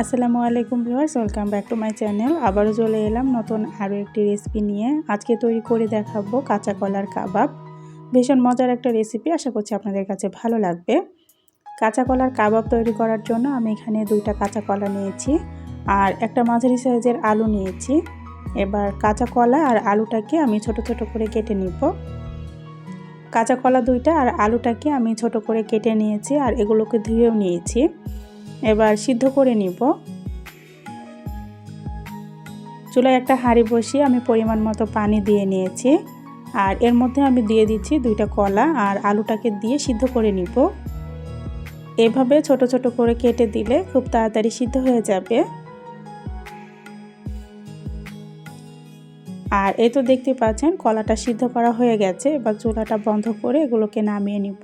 আসসালামু আলাইকুম viewers, welcome back to my channel. আবারও চলে এলাম নতুন আরও একটি রেসিপি নিয়ে। আজকে তৈরি করে দেখাবো কাঁচা কলার কাবাব। ভীষণ মজার একটা রেসিপি, আশা করছি আপনাদের কাছে ভালো লাগবে। কাঁচা কলার কাবাব তৈরি করার জন্য আমি এখানে 2টা কাঁচা কলা নিয়েছি আর একটা মাঝারি সাইজের আলু নিয়েছি। এবার কাঁচা কলা আর আলুটাকে আমি ছোট ছোট করে কেটে নিব। কাঁচা কলা 2টা আর আলুটাকে আমি ছোট করে কেটে নিয়েছি আর এগুলোকে ধুয়েও নিয়েছি। এবার সিদ্ধ করে নিব। চুলায় একটা হাঁড়ি বসিয়ে আমি পরিমাণ মতো পানি দিয়ে নিয়েছি আর এর মধ্যে আমি দিয়ে দিচ্ছি 2টা কলা আর আলুটাকে দিয়ে সিদ্ধ করে নিব। এভাবে ছোট ছোট করে কেটে দিলে খুব তাড়াতাড়ি সিদ্ধ হয়ে যাবে। আর এই তো দেখতে পাচ্ছেন কলাটা সিদ্ধ করা হয়ে গেছে। এবার চুলাটা বন্ধ করে এগুলোকে নামিয়ে নিব।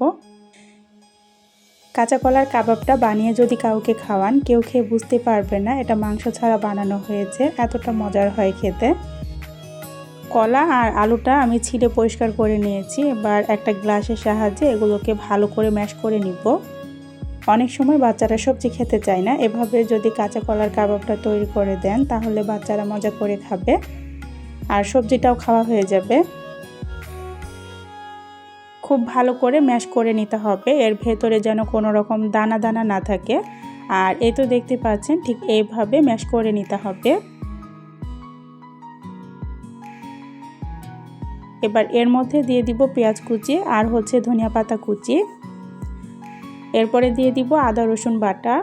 কাঁচা কলার কাবাবটা বানিয়ে যদি কাউকে খাওয়ান, কেউ খেয়ে বুঝতে পারবে না এটা মাংস ছাড়া বানানো হয়েছে, এতটা মজার হয় খেতে। কলা আর আলুটা আমি ছিলে পরিষ্কার করে নিয়েছি। এবার একটা গ্লাসের সাহায্যে এগুলোকে ভালো করে ম্যাশ করে নিব। অনেক সময় বাচ্চারা সবজি খেতে চায় না, এভাবে যদি কাঁচা কলার কাবাবটা তৈরি করে দেন তাহলে বাচ্চারা মজা করে খাবে আর সবজিটাও খাওয়া হয়ে যাবে। খুব ভালো করে ম্যাশ করে নিতে হবে, এর ভেতরে যেন কোনো রকম দানা দানা না থাকে। আর এই তো দেখতে পাচ্ছেন ঠিক এইভাবে ম্যাশ করে নিতে হবে। এবার এর মধ্যে দিয়ে দিব পেঁয়াজ কুচি আর ধনিয়া পাতা কুচি। এরপরে দিয়ে দিব আদা রসুন বাটা,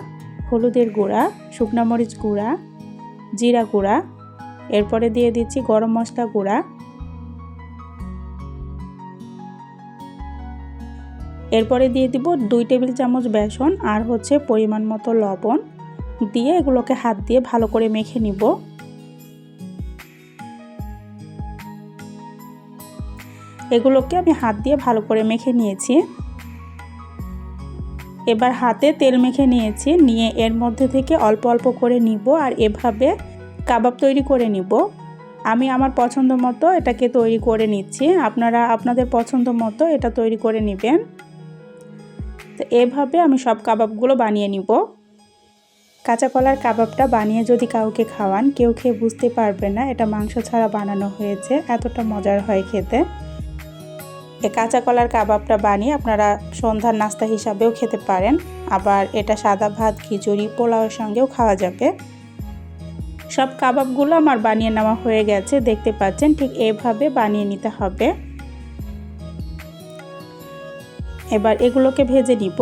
হলুদের গুঁড়া, শুকনো মরিচ গুঁড়া, জিরা গুঁড়া। এরপরে দিয়ে দিচ্ছি গরম মশলা গুঁড়া। এরপরে দিয়ে দিব 2 টেবিল চামচ বেসন আর পরিমাণ মতো লবণ দিয়ে এগুলোকে হাত দিয়ে ভালো করে মেখে নিব। এগুলোকে আমি হাত দিয়ে ভালো করে মেখে নিয়েছি। এবার হাতে তেল মেখে নিয়েছি, নিয়ে এর মধ্যে থেকে অল্প অল্প করে নিব আর এভাবে কাবাব তৈরি করে নিব। আমি আমার পছন্দ মতো এটাকে তৈরি করে নিচ্ছি, আপনারা আপনাদের পছন্দ মতো এটা তৈরি করে নেবেন। তো এভাবে আমি সব কাবাবগুলো বানিয়ে নিব। কাঁচা কলার কাবাবটা বানিয়ে যদি কাউকে খাওয়ান, কেউ খেয়ে বুঝতে পারবে না এটা মাংস ছাড়া বানানো হয়েছে, এতটা মজার হয় খেতে। এই কাঁচা কলার কাবাবটা বানিয়ে আপনারা সন্ধ্যার নাস্তা হিসাবেও খেতে পারেন, আবার এটা সাদা ভাত, খিচুড়ি, পোলাওয়ের সঙ্গেও খাওয়া যাবে। সব কাবাবগুলো আমার বানিয়ে নেওয়া হয়ে গেছে, দেখতে পাচ্ছেন ঠিক এইভাবে বানিয়ে নিতে হবে। এবার এগুলোকে ভেজে নিব।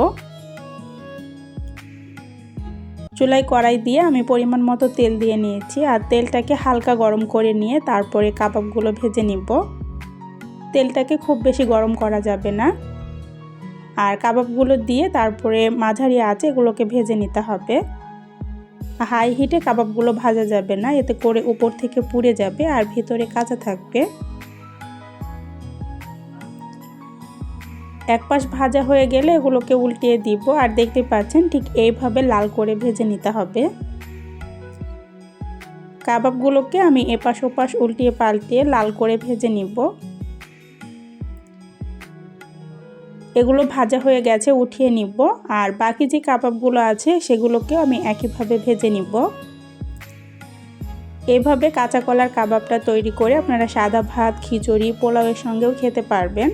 চুলায় কড়াই দিয়ে আমি পরিমাণ মতো তেল দিয়ে নিয়েছি আর তেলটাকে হালকা গরম করে নিয়ে তারপরে কাবাবগুলো ভেজে নিব। তেলটাকে খুব বেশি গরম করা যাবে না। আর কাবাবগুলো দিয়ে তারপরে মাঝারি আঁচে এগুলোকে ভেজে নিতে হবে। হাই হিটে কাবাবগুলো ভাজা যাবে না, এতে করে উপর থেকে পুড়ে যাবে আর ভিতরে কাঁচা থাকবে। এক পাশ ভাজা হয়ে গেলে এগুলোকে উল্টিয়ে দিব আর দেখতে পাচ্ছেন ঠিক এইভাবে লাল করে ভেজে নিতে হবে। কাবাবগুলোকে আমি এপাশ ওপাশ উল্টিয়ে পাল্টিয়ে লাল করে ভেজে নিব। এগুলো ভাজা হয়ে গেছে, উঠিয়ে নিব। আর বাকি যে কাবাবগুলো আছে সেগুলোকেও আমি একইভাবে ভেজে নিব। এভাবে কাঁচা কলার কাবাবটা তৈরি করে আপনারা সাদা ভাত, খিচুড়ি, পোলাওয়ের সঙ্গেও খেতে পারবেন।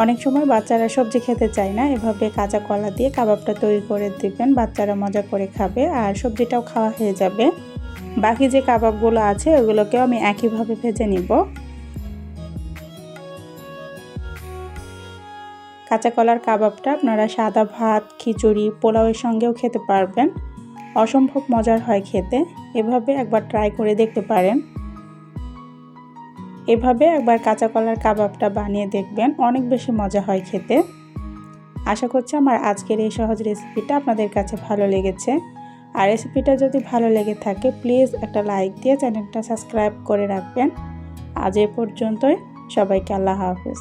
অনেক সময় বাচ্চারা সবজি খেতে চায় না, এভাবে কাঁচা কলা দিয়ে কাবাবটা তৈরি করে দিবেন, বাচ্চারা মজা করে খাবে আর সবজিটাও খাওয়া হয়ে যাবে। বাকি যে কাবাবগুলো আছে ওগুলোকেও আমি একইভাবে ভেজে নিব। কাঁচা কলার কাবাবটা আপনারা সাদা ভাত, খিচুড়ি, পোলাওয়ের সঙ্গেও খেতে পারবেন, অসম্ভব মজার হয় খেতে। এভাবে একবার ট্রাই করে দেখতে পারেন। এভাবে একবার কাঁচা কলার কাবাবটা বানিয়ে দেখবেন, অনেক বেশি মজা হয় খেতে। আশা করছি আমার আজকের এই সহজ রেসিপিটা আপনাদের কাছে ভালো লেগেছে। আর রেসিপিটা যদি ভালো লেগে থাকে প্লিজ একটা লাইক দিয়ে চ্যানেলটা সাবস্ক্রাইব করে রাখবেন। আজ এ পর্যন্তই, সবাইকে আল্লাহ হাফেজ।